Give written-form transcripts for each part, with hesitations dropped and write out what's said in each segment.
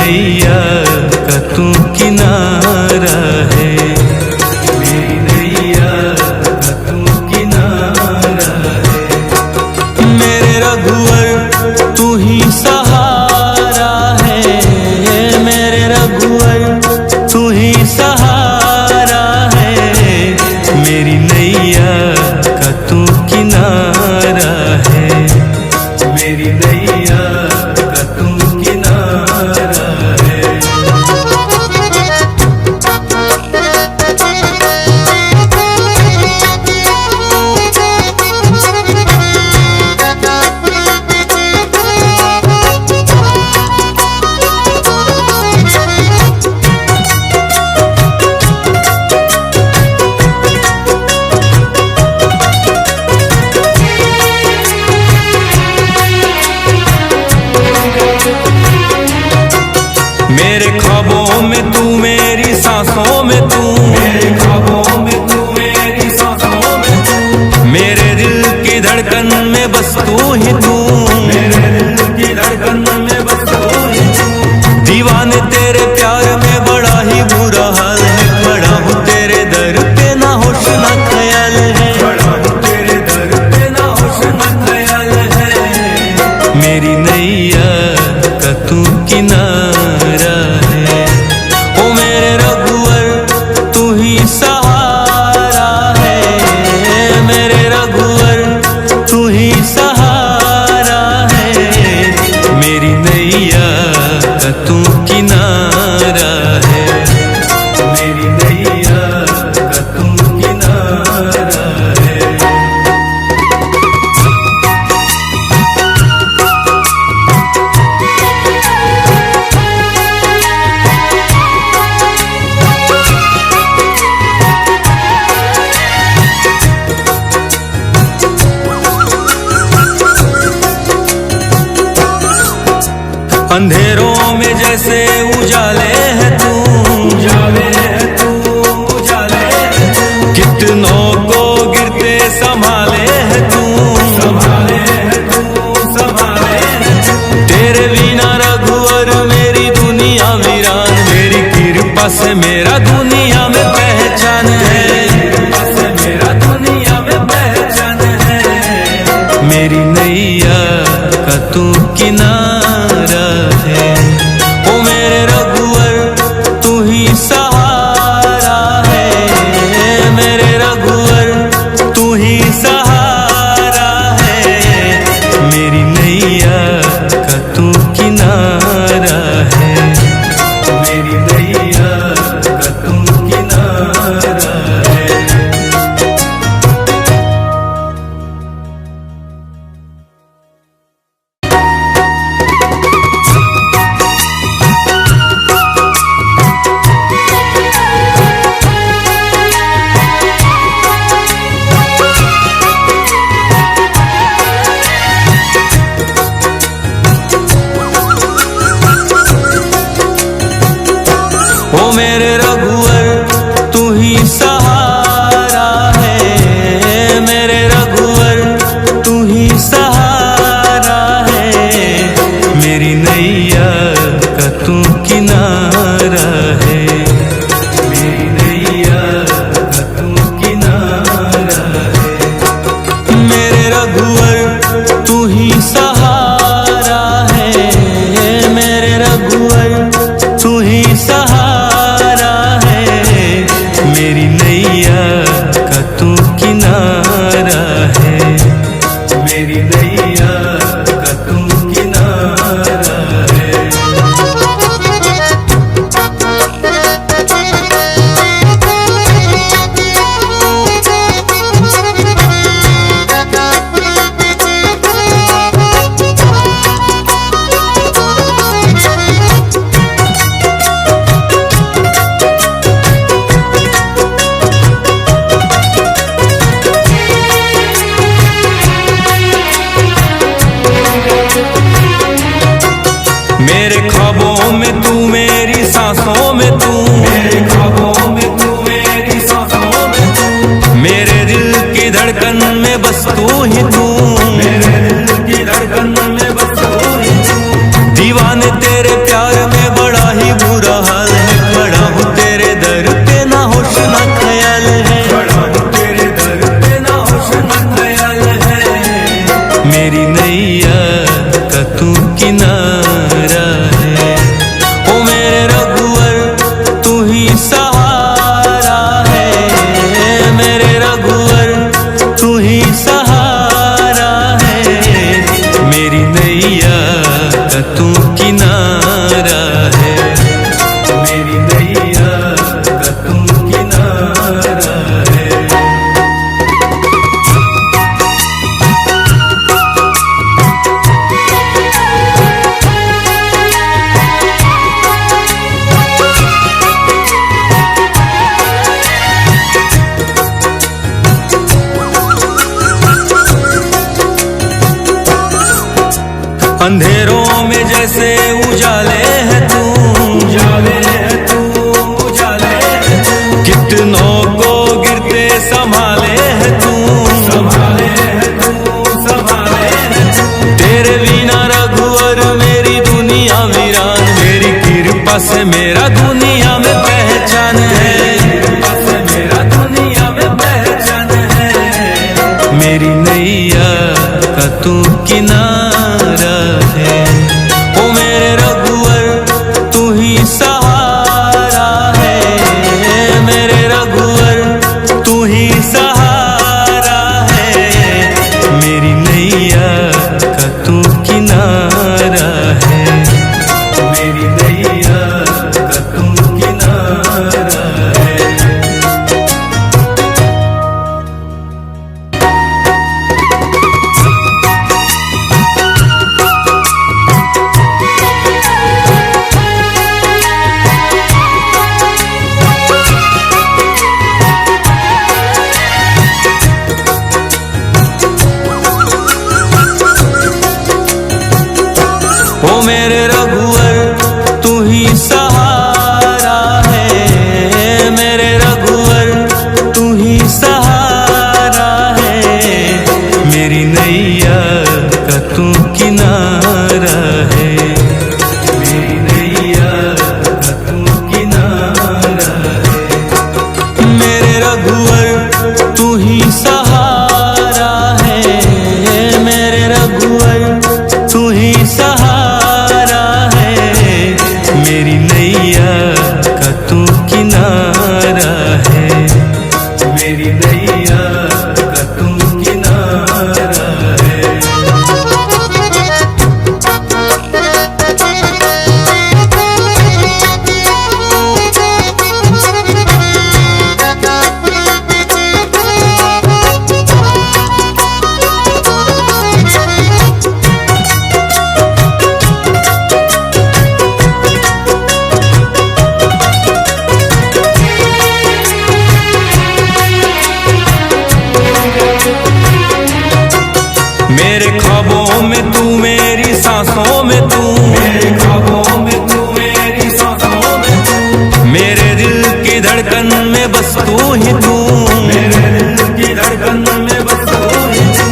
नैया का तू किनारा है, मेरी नैया का तू किनारा है। मेरे रघुवर तू ही सहारा है, मेरे रघुवर तू ही सहारा है। मेरी नैया का तू किनारा है, मेरी नैया का तू किनारा है। मेरे ख्वाबों में तू, मेरी सांसों में तू, मेरे ख्वाबों में तू, मेरी सांसों में तू। मेरे दिल की धड़कन में बस तू ही तू, मेरे दिल की धड़कन में बस तू ही तू। दीवाने तेरे प्यार में बड़ा ही बुरा हाल है, खड़ा हूँ तेरे दर पे ना होश ना ख्याल है, खड़ा हूँ तेरे दर पे ना होश ना ख्याल है। मेरी नैया का तू किनारा है, ओ मेरे रघुवर तू ही सहारा है, मेरे रघुवर तू ही सहारा है। मेरी नैया का तू किनारा है, मेरी नैया का तू किनारा है। अंधेरों में जैसे उजाले है तू, उजाले है तू, उजाले है तू। कितनों को गिरते संभाले है तू, संभाले है तू, संभाले है तू। तेरे बिना रघुवर मेरी दुनिया वीरान, मेरी कृपा से मेरा दुनिया में पहचान है, कृपा से मेरा दुनिया में पहचान है। मेरी नैया का तू किनारा है, ओ मेरे रघुवर तू ही सहारा है, मेरे रघुवर तू ही सहारा है। मेरी नैया का तू किनारा है, मेरी नैया का तू किनारा है। ओ मेरे रघुवर तू ही सहारा है, मेरे रघुवर तू ही सहारा है। मेरी नैया का तू किनारा है, मेरी नैया का तू किनारा है। मेरे रघुवर तू ही सहारा है, मेरे रघुवर तू ही सहारा है। मेरी नैया का तू किनारा है, मेरी नैया का तू किनारा है। मेरे ख्वाबों में तू, मेरी सांसों में तू, मेरे ख्वाबों में तू, मेरी सांसों में तू। मेरे दिल की धड़कन में बस तू ही तू, मेरे दिल की धड़कन में बस तू ही तू। दीवाने तेरे प्यार में बड़ा किनारा है, मेरी नैया का तू किनारा है। अंधेरों में जैसे उजाले है तू, उजाले है तू, उजाले है तू। कितनों को गिरते संभाले है तू, संभाले है तू, संभाले है तू। तेरे बिना रघुवर मेरी दुनिया वीरान, मेरी कृपा से मेरा दुनिया में पहचान है, कृपा से मेरा दुनिया में पहचान है। मेरी नैया का तू किनारा है, ओ मेरे रघुवर तू ही सहारा है, मेरे रघुवर तू ही सहारा है। मेरी नैया का तू किनारा है, मेरी नैया का तू किनारा है। ओ मेरे रघुवर तू ही सहारा है, मेरे रघुवर तू ही सहारा है। मेरी नैया का तू किनारा है, मेरी नैया का तू किनारा है। मेरे रघुवर तू ही सहारा है, मेरे रघुवर तू ही सहारा है। मेरी नैया का तू किनारा है, मेरी नैया का तू किनारा है। मेरे ख्वाबों में तू, मेरी सांसों में तू, मेरे ख्वाबों में तू, मेरी सांसों में तू। मेरे दिल की धड़कन में बस तू ही तू, मेरे दिल की धड़कन में बस तू ही तू।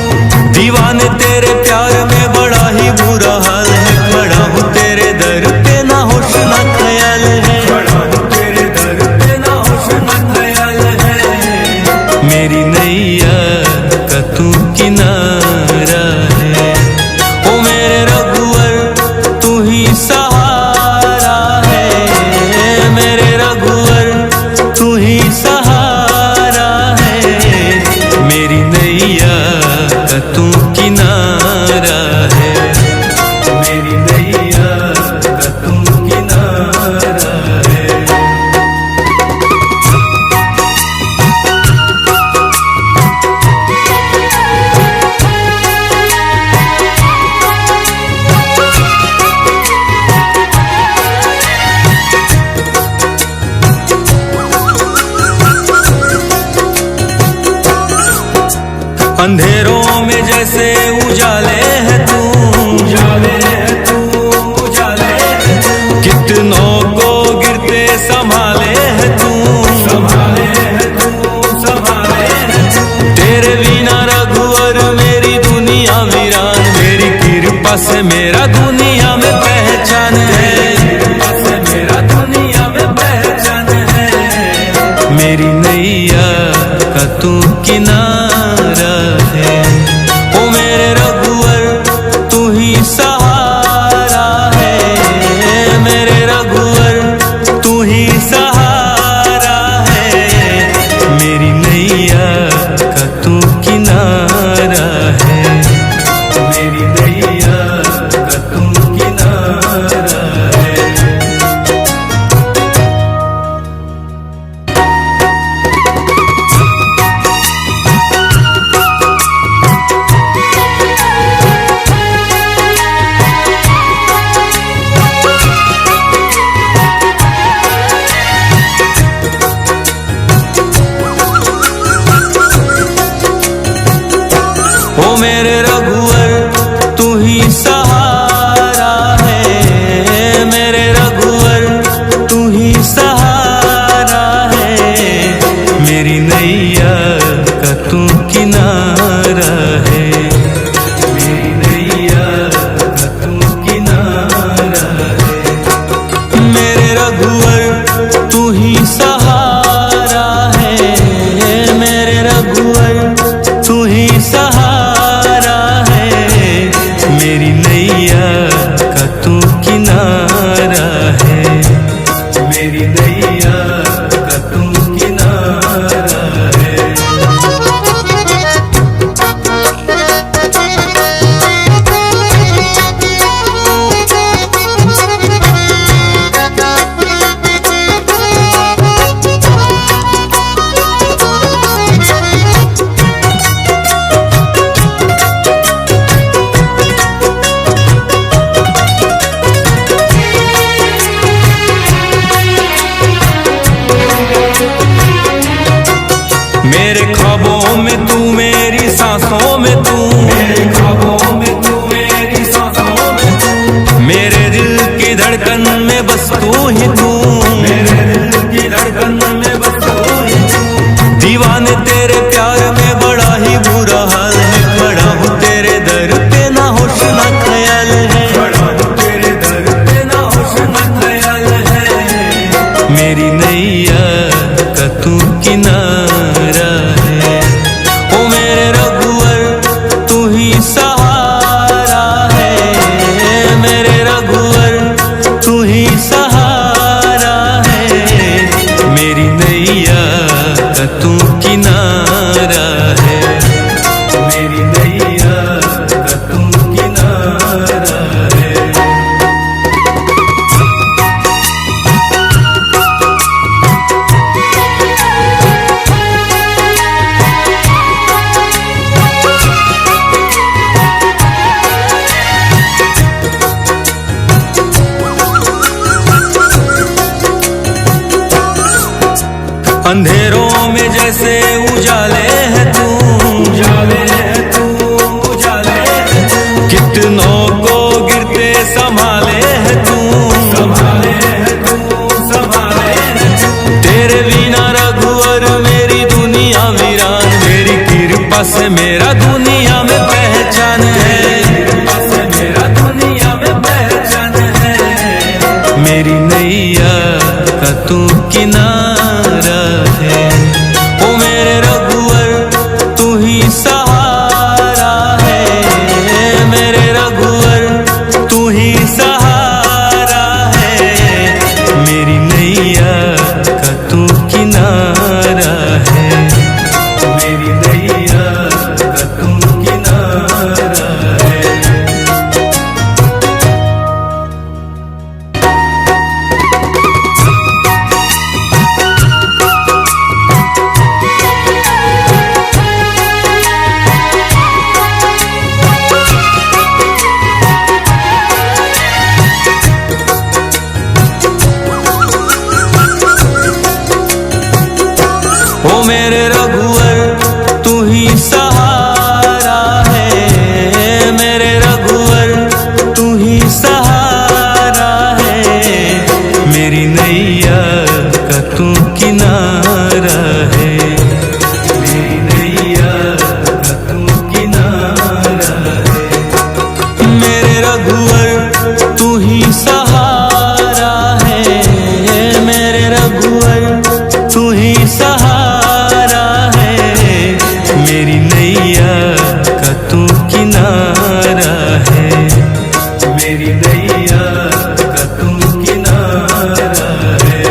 दीवाने तेरे प्यार में बड़ा ही बुरा हाल है, खड़ा हूँ तेरे दर पे ना होश ना ख्याल है, खड़ा हूँ तेरे दर पे ना होश ना ख्याल है। मेरी नैया का तू किनारा है, ओ मेरे रघुवर तू ही सहारा है, मेरे रघुवर तू ही सहारा है। मेरी नैया का तू किनारा है, मेरी नैया का तू किनारा है। अंधेरों में जैसे उजाले है तू, उजाले है तू, उजाले है तू। कितनों को गिरते संभाले है तू, संभाले है तू, संभाले है तू। तेरे बिना रघुवर मेरी दुनिया वीरान, मेरी कृपा से मेरा दुनिया में पहचान है, कृपा से मेरा दुनिया में पहचान है। मेरी नैया का तू किनारा है, ओ मेरे रघुवर तू ही सहारा है, मेरे रघुवर तू ही सहारा है। मेरी नैया का तू किनारा है, मेरी नैया का तू किनारा रघुवर तू ही सहारा है, मेरे रघुवर तू ही सहारा है, मेरी नैया का तू किनारा है, मेरी नैया का तू किनारा है। मेरे ख्वाबों में तू, मेरी सांसों में तू, मेरे ख्वाबों में तू, मेरी सांसों में तू, मेरे दिल की धड़कन में बस तू ही तू, मेरे दिल की धड़कन में बस तू ही तू। दीवाने तेरे प्यार में बड़ा ही बुरा हाल है, खड़ा हूँ तेरे दर पे ना होश ना ख्याल है, खड़ा हूँ तेरे दर पे ना होश ना ख्याल है, मेरी नैया का तू किनारा है, ओ मेरे रघुवर तू ही सहारा है, मेरे रघुवर तू ही सहारा है, मेरी नैया का तू किनारा है, मेरी नैया का तू किनारा है। अंधेरों में जैसे उजाले है तू, उजाले है तू, उजाले है तू, कितनों को गिरते संभाले है तू, संभाले है तू, संभाले है तू। तेरे बिना रघुवर मेरी दुनिया वीरान, मेरी कृपा से मेरा दुनिया में पहचान है, कृपा से मेरा दुनिया में पहचान है, मेरी नैया का तू किनारा है, ओ मेरे रघुवर तू ही सहारा है, मेरे रघुवर तू ही सहारा है, मेरी नैया का तू किनारा है, मेरी नैया का तू किनारा है। ओ मेरे रघुवर तू ही सहारा है, मेरे रघुवर तू ही सहारा है, मेरी नैया का तू किनारा है, मेरी नैया का तू किनारा है, मेरे रघुवर तू ही सहारा है, मेरे रघुवर तू ही सहारा है, मेरी नैया का तू किनारा है, मेरी नैया का तू किनारा है।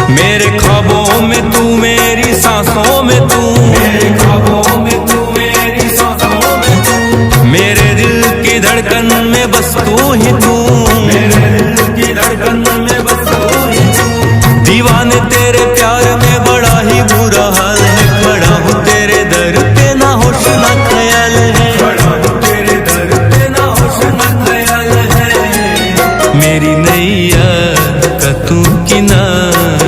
मेरे ख्वाबों में तू, मेरी सांसों में तू, मेरे ख्वाबों में तू, मेरी सांसों में तू, मेरे दिल की धड़कन में बस तू ही तू, मेरे दिल की धड़कन में बस तू ही तू। दीवाने तेरे प्यार में बड़ा ही बुरा हाल है, खड़ा हूँ तेरे दर पे ना होश ना ख्याल है, खड़ा हूँ तेरे दर पे ना होश ना ख्याल है, मेरी नैया का तू किनारा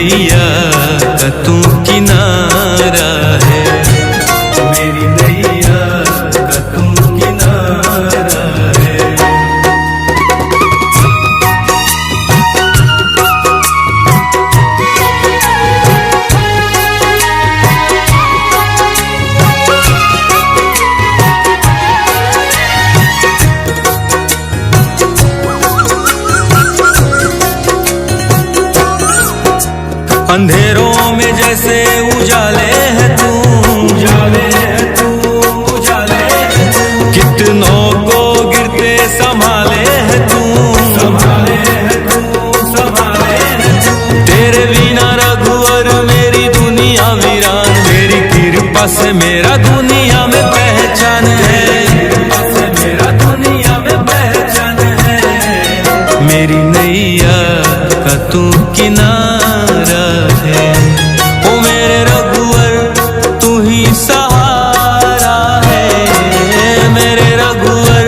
नैया का तू किनारा है, मेरी नैया का तू किनारा है। अंधेरों में जैसे उजाले है तू, उजाले है तू, उजाले है तू। कितनों को गिरते संभाले है तू, संभाले है तू, संभाले है तू। तेरे बिना रघुवर मेरी दुनिया वीरान, तेरी कृपा से मेरा दुनिया में पहचान है, कृपा से मेरा दुनिया में पहचान है। मेरी नैया का तू किनारा है, ओ मेरे रघुवर तू ही सहारा है, मेरे रघुवर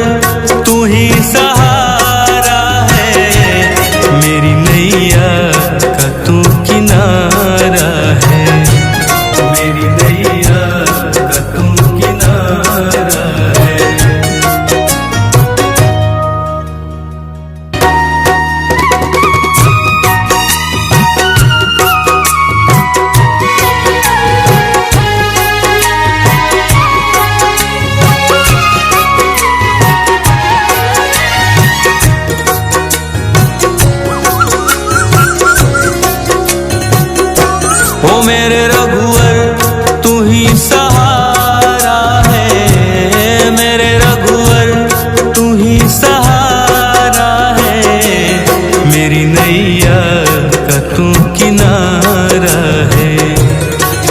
तू ही सहारा है। मेरी नैया का तू किनारा है, मेरी नैया का तू किनारा है। ओ मेरे रघुवर तू ही सहारा है, मेरे रघुवर तू ही सहारा है। मेरी नैया का तू किनारा है,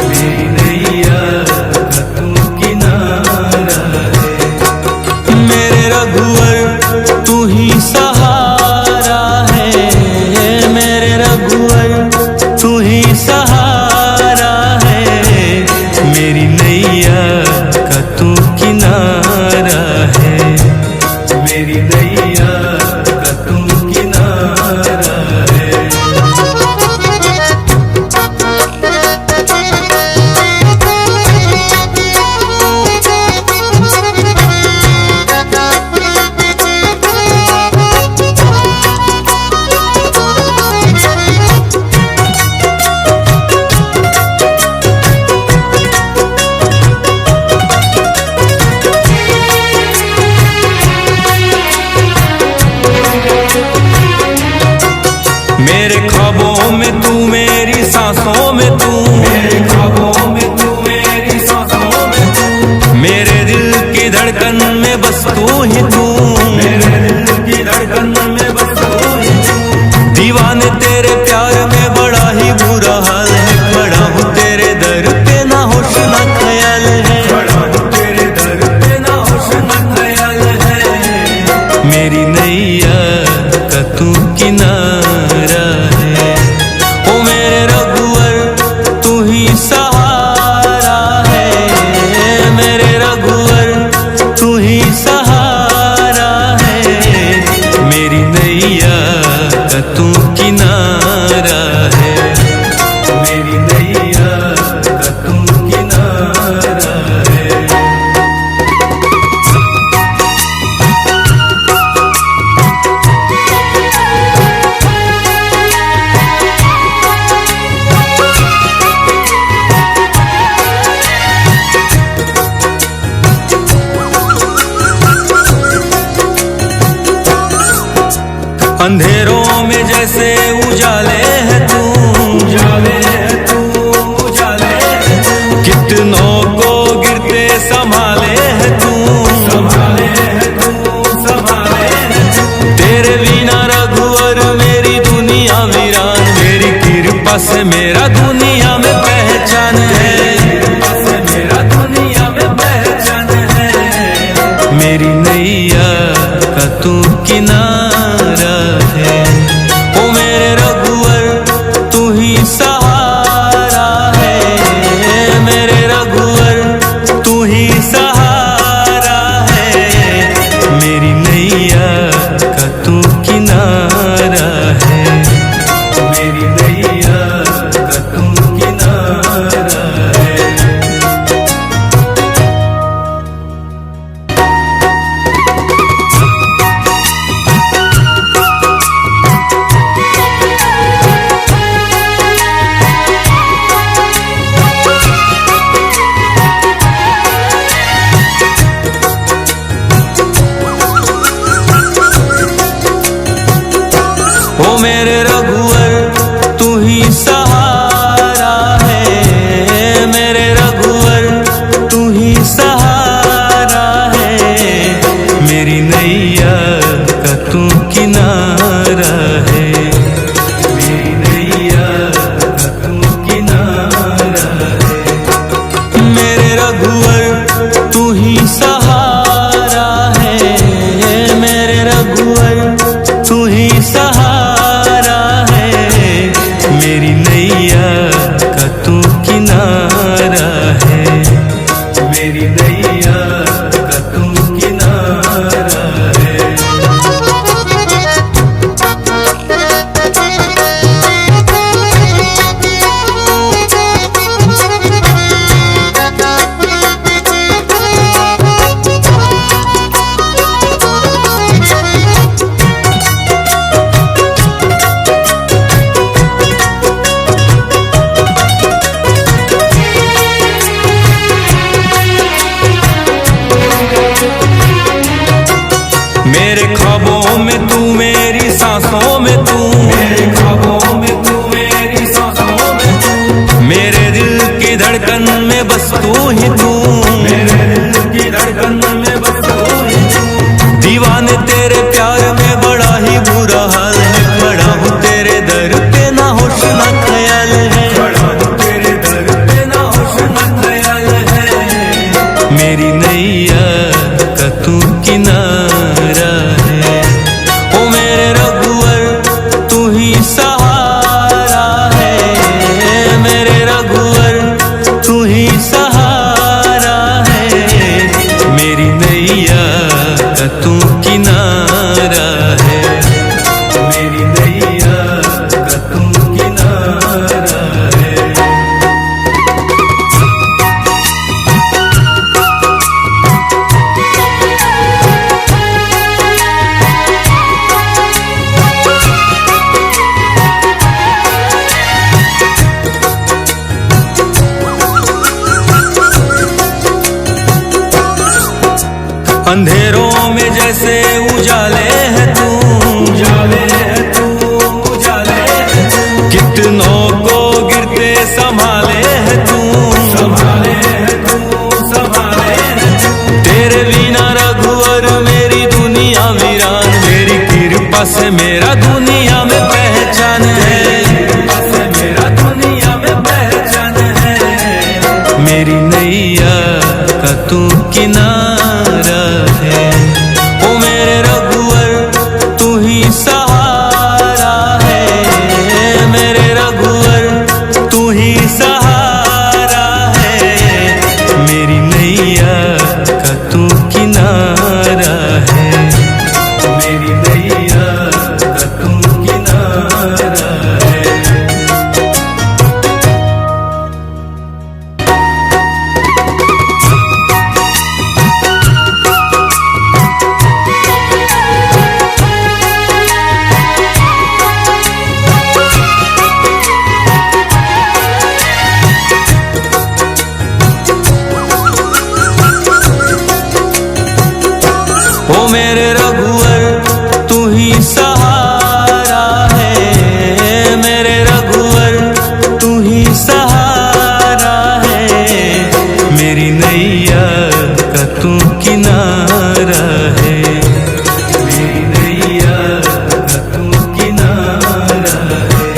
मेरी नैया का तू किनारा है। मेरे रघुवर तू ही सहारा है, मेरे रघुवर तू ही सहारा है। मेरी नैया का तू किनारा है, मेरी नैया का तू किनारा है। मेरे ख्वाबों में तू, मेरी सांसों में तू, मेरे ख्वाबों में तू, मेरी सांसों में तू। मेरे दिल की धड़कन में बस तू ही तू, मेरे दिल की धड़कन में बस तू ही तू। दीवाने तेरे प्यार में बड़ा ही बुरा हाल है, खड़ा हूँ तेरे दर पे ना होश ना ख्याल है, खड़ा हूँ तेरे दर पे ना होश ना ख्याल है। मेरी नैया का तू किनारा है, ओ मेरे रघुवर तू ही सहारा है, मेरे रघुवर तू ही सहारा है। मेरी नैया का तू किनारा है, मेरी नैया का तू किनारा है। अंधेरों में जैसे उजाले है तू, उजाले है तू, उजाले है तू। कितनों को गिरते संभाले है तू, संभाले है तू, संभाले है तू। तेरे बिना रघुवर मेरी दुनिया वीरान, तेरी कृपा से मेरा दुनिया में पहचान है, कृपा से मेरा दुनिया में पहचान है। मेरी नैया का तू किनारा है, ओ मेरे रघुवर तू ही सहारा है, मेरे रघुवर तू ही सहारा है। मेरी नैया का तू किनारा है, मेरी नैया अंधेरों में जैसे उजाले है तू, उजाले है तू, उजाले है तू। कितनों को गिरते संभाले है तू, संभाले है तू, संभाले है तू। तेरे बिना रघुवर मेरी दुनिया वीरान, मेरी कृपा से मेरा दुनिया में पहचान है, कृपा से मेरा दुनिया में पहचान है। मेरी नैया का तू किनारा है, ओ मेरे रघुवर तू ही सहारा है, मेरे रघुवर तू ही सहारा है। मेरी नैया का तू किनारा है, मेरी नैया का तू किनारा है। ओ मेरे रघुवर तू ही सहारा है, मेरे रघुवर तू ही सहारा है। मेरी नैया का तू किनारा है, मेरी नैया का तू किनारा है।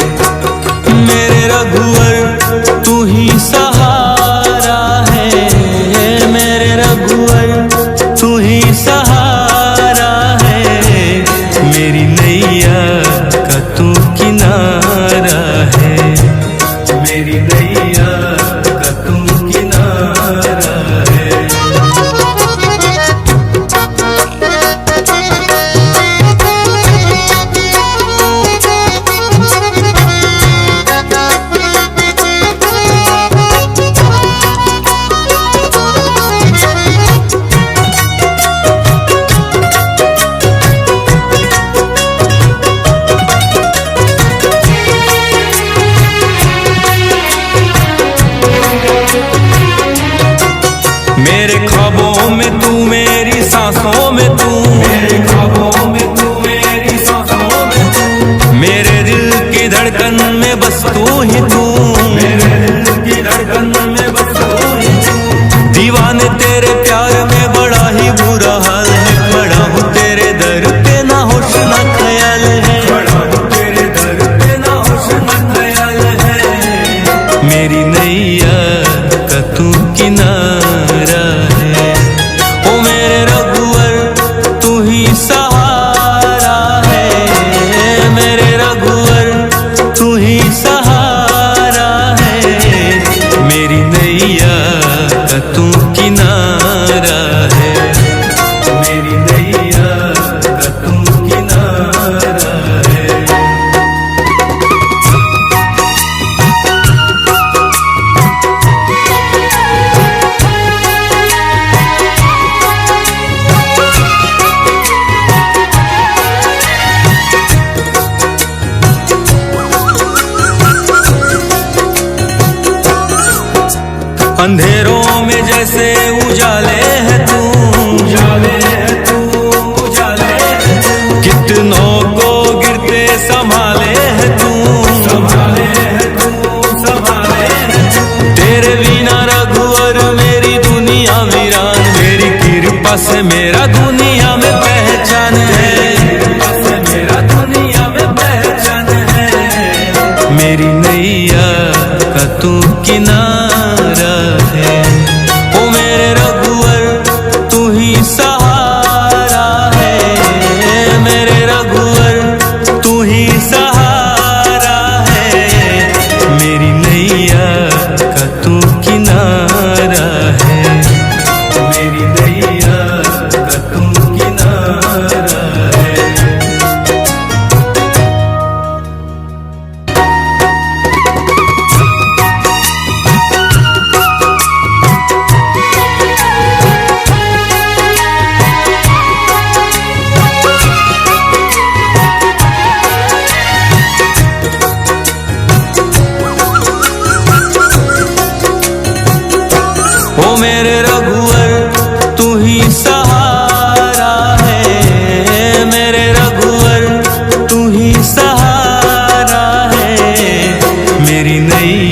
मेरे रघुवर तू ही सहारा है, मेरे रघुवर तू ही सहारा है। मेरी नैया का तू किनारा है, मेरी नैया का तू किनारा है। मेरे ख्वाबों में तू, मेरी सांसों में तू, मेरे ख्वाबों में तू, मेरी सांसों में तू। मेरे दिल की धड़कन में बस तू ही तू, मेरे दिल की धड़कन में बस तू ही तू। दीवाने तेरे प्यार में बड़ा ही बुरा हाल है, खड़ा हूँ तेरे दर पे ना होश ना ख्याल है, खड़ा हूँ तेरे दर पे ना होश ना ख्याल है। मेरी नैया का तू किनारा है, ओ मेरे रघुवर तू ही सहारा है, मेरे रघुवर तू ही सहारा है। मेरी नैया का तू किनारा है, मेरी नैया का तू किनारा है। अंधेरों में जैसे उजाले है तू, उजाले है तू, उजाले है तू। कितनों को गिरते संभाले है तू, संभाले है तू, संभाले है तू। तेरे बिना रघुवर मेरी दुनिया वीरान, मेरी कृपा से मेरा दुनिया में पहचान है, कृपा से मेरा दुनिया में पहचान है। मेरी नैया का तू किनारा है, ओ मेरे रघुवर तू ही सहारा है, मेरे रघुवर तू ही सहारा है। मेरी नैया का तू किनारा है, मेरी नैया का तू किनारा है।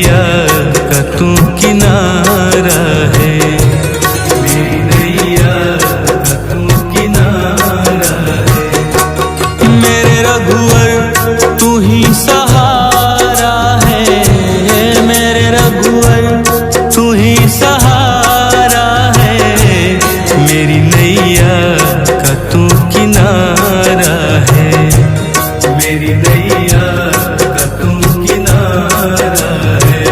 नैया का तू किनारा है, मेरी नैया का तू किनारा है। मेरे रघुवर तू ही सहारा है, मेरे रघुवर तू ही सहारा है, मेरी नैया का तू किनारा है, मेरी नैया का तू किनारा है।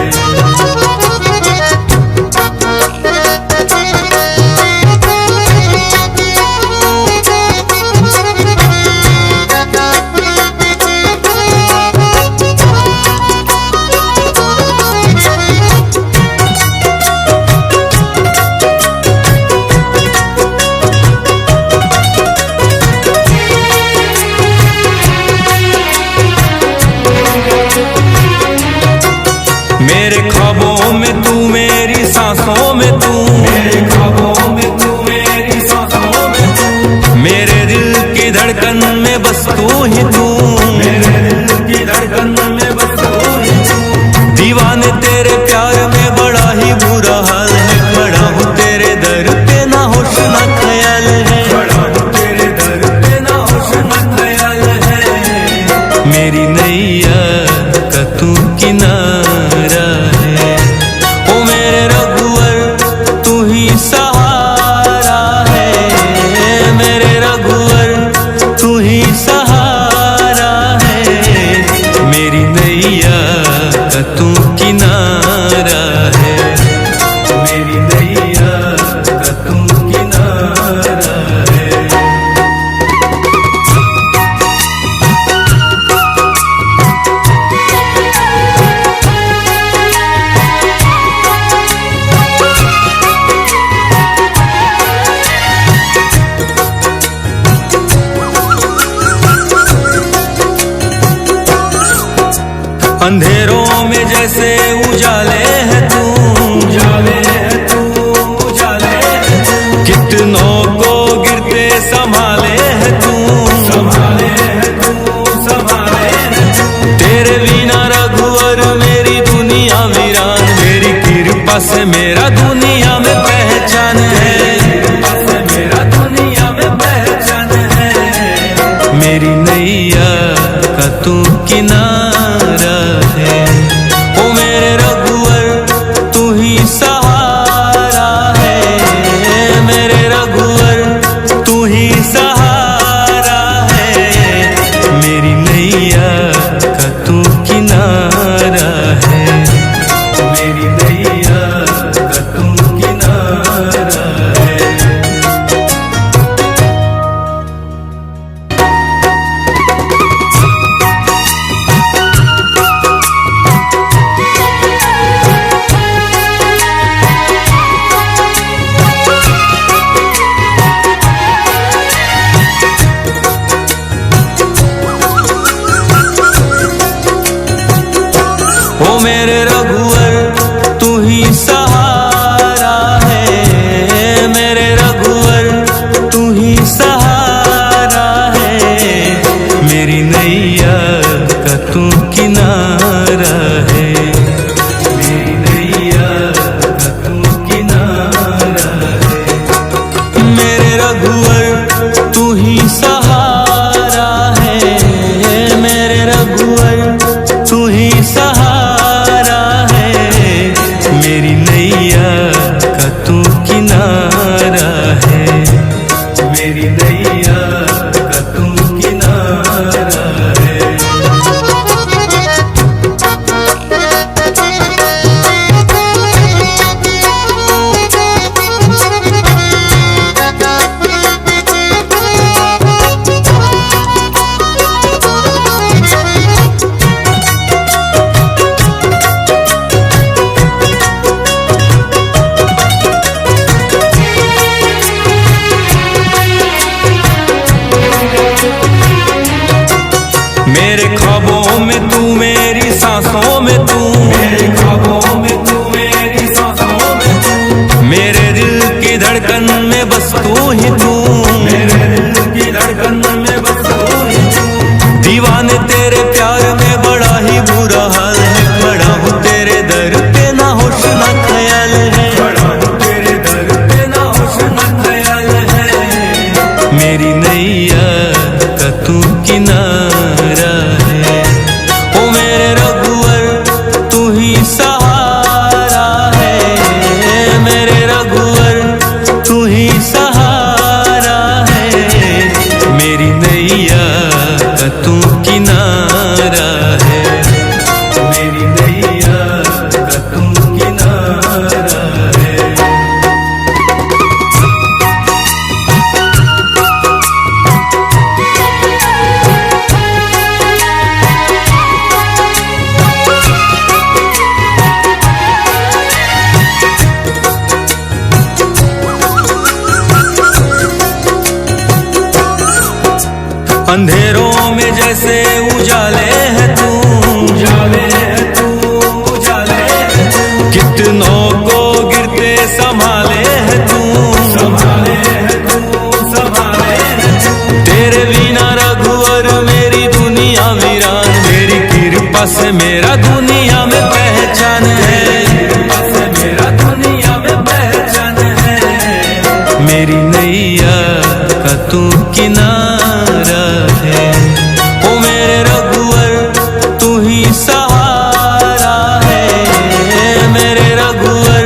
मेरे ख्वाबों में तू, मेरी सांसों में तू, मेरे ख्वाबों में तू, मेरी सांसों में तू, मेरे दिल की धड़कन में बस तू ही तू, मेरे दिल की धड़कन में बस तू ही तू। दीवाने तेरे प्यार में बड़ा ही बुरा हाल है, खड़ा हूँ तेरे दर पे ना होश ना ख्याल है, खड़ा हूँ तेरे दर पे ना होश ना ख्याल है, मेरी नैया का तू किनारा है। ओ मेरे रघुवर तू ही सहारा है, मेरे रघुवर तू ही सहारा है, मेरी नैया का तू किनारा है, मेरी नैया का तू किनारा है। अंधेरों में जैसे उजाले है तू, उजाले है तू, उजाले है तू, कितनों को गिरते संभाले है तू, संभाले है तू, संभाले है तू। तेरे बिना रघुवर मेरी दुनिया वीरान, मेरी कृपा से मेरा दुनिया में पहचान है, कृपा से मेरा दुनिया में पहचान है, मेरी नैया का तू किनारा है। ओ मेरे रघुवर तू ही सहारा है, मेरे रघुवर तू ही सहारा है, मेरी नैया का तू किनारा है, मेरी नैया का तू किनारा है। ओ मेरे रघुवर तू अंधेरों में जैसे उजाले है तू, उजाले है तू, उजाले है तू। कितनों को गिरते संभाले है तू, संभाले है तू, संभाले है तू। तेरे बिना रघुवर मेरी दुनिया वीरान, तेरी कृपा से मेरा दुनिया में पहचान है, कृपा से मेरा दुनिया में पहचान है। मेरी नैया का तू किनारा है, ओ मेरे रघुवर तू ही सहारा है, मेरे रघुवर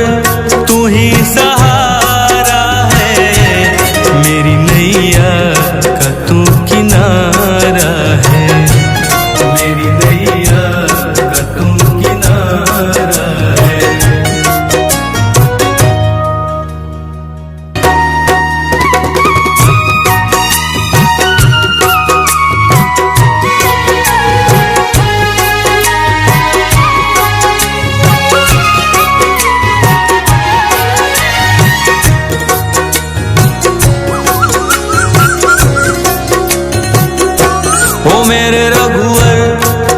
तू ही सहारा है। मेरी नैया का तू किनारा है, मेरी नैया का तू किनारा है। ओ मेरे रघुवर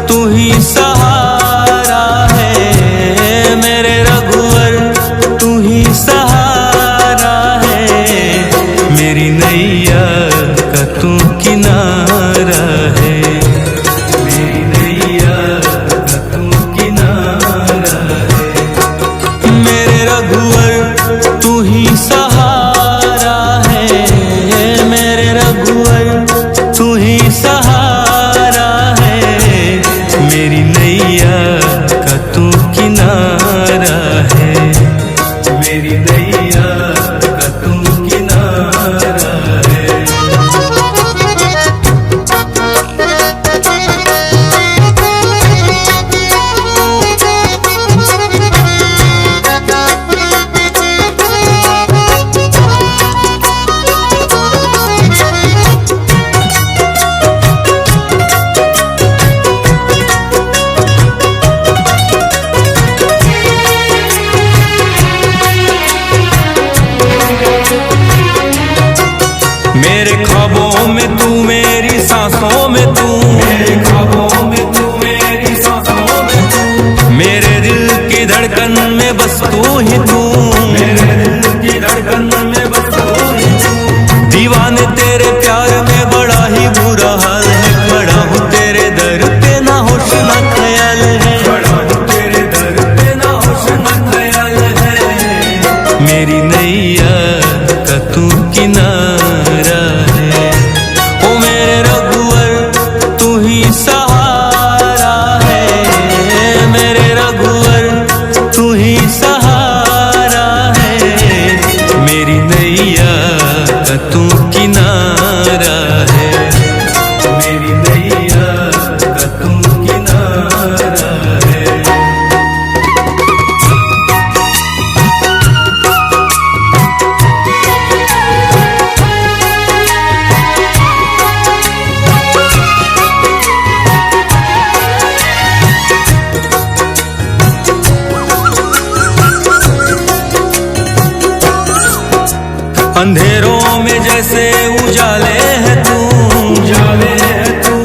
तू ही सहारा है, मेरे रघुवर तू ही सहारा है। मेरी नैया का तू किनारा है, मेरी नैया का तू किनारा है। मेरे रघुवर तू ही सहारा है, मेरे रघुवर तू ही सहारा है। मेरी नैया का तू किनारा है, मेरी नैया का तू किनारा है। मेरे ख्वाबों में तू, मेरी सांसों में तू, मेरे ख्वाबों में तू, मेरी सांसों में तू। मेरे दिल की धड़कन में बस तू ही तू, मेरे दिल की धड़कन में बस तू ही तू। दीवाने तेरे प्यार में बड़ा ही बुरा हाल है, खड़ा हूँ तेरे दर पे ना होश ना ख्याल है, खड़ा हूँ तेरे दर पे ना होश ना ख्याल है। मेरी नैया का तू किनारा है, ओ मेरे रघुवर तू ही सहारा है, मेरे रघुवर तू ही सहारा है। मेरी नैया का तू किनारा है, मेरी नैया का तू किनारा है। अंधेरों में जैसे उजाले है तू, उजाले है तू,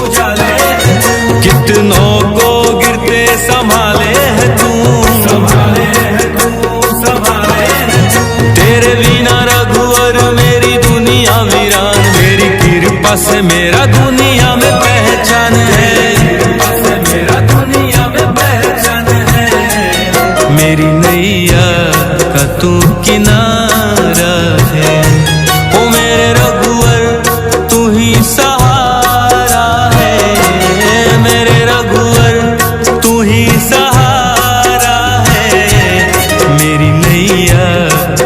उजाले है तू। कितनों को गिरते संभाले है तू, संभाले है तू, संभाले है तू। तेरे बिना रघुवर मेरी दुनिया वीरान, तेरी कृपा से मेरा दुनिया में पहचान है, कृपा से मेरा दुनिया में पहचान है। मेरी नैया का तू किनारा है, ओ मेरे रघुवर तू ही सहारा है, मेरे रघुवर तू ही सहारा है। मेरी नैया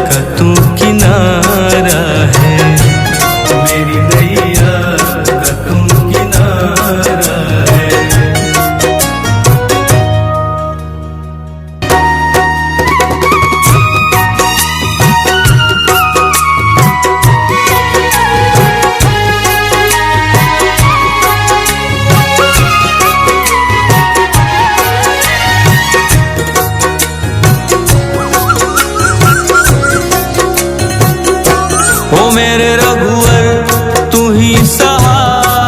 का तू किनारा है, मेरी नैया का तू किनारा है। ओ मेरे रघुवर तू ही सहारा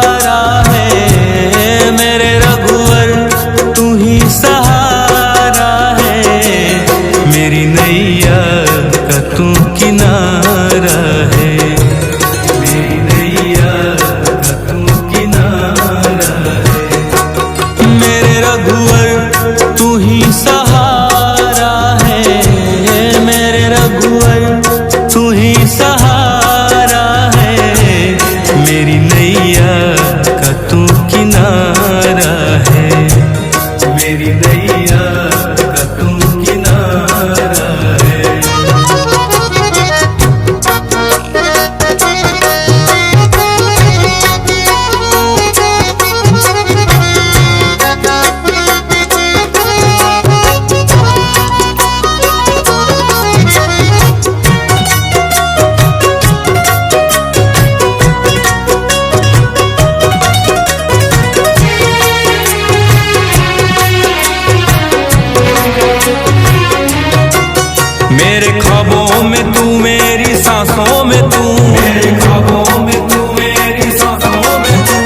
मेरे ख्वाबों में तू मेरी सांसों में तू, मेरे ख्वाबों में तू मेरी सांसों में तू,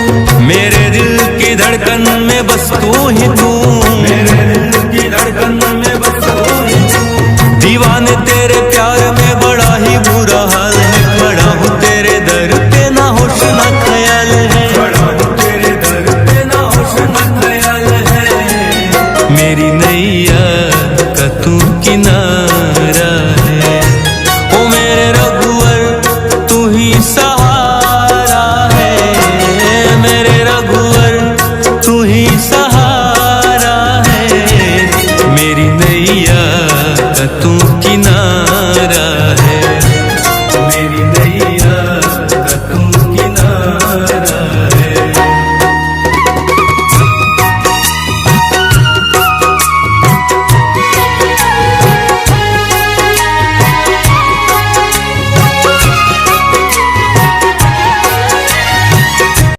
मेरे दिल की धड़कन में बस तू ही तू, मेरे दिल की धड़कन में बस तू ही तू। दीवाने तेरे प्यार में बड़ा ही बुरा हाल है, खड़ा हूँ तेरे दर पे ना होश ना ख्याल है, खड़ा हूँ तेरे दर पे ना होश ना ख्याल है। मेरी नैया का तू किनारा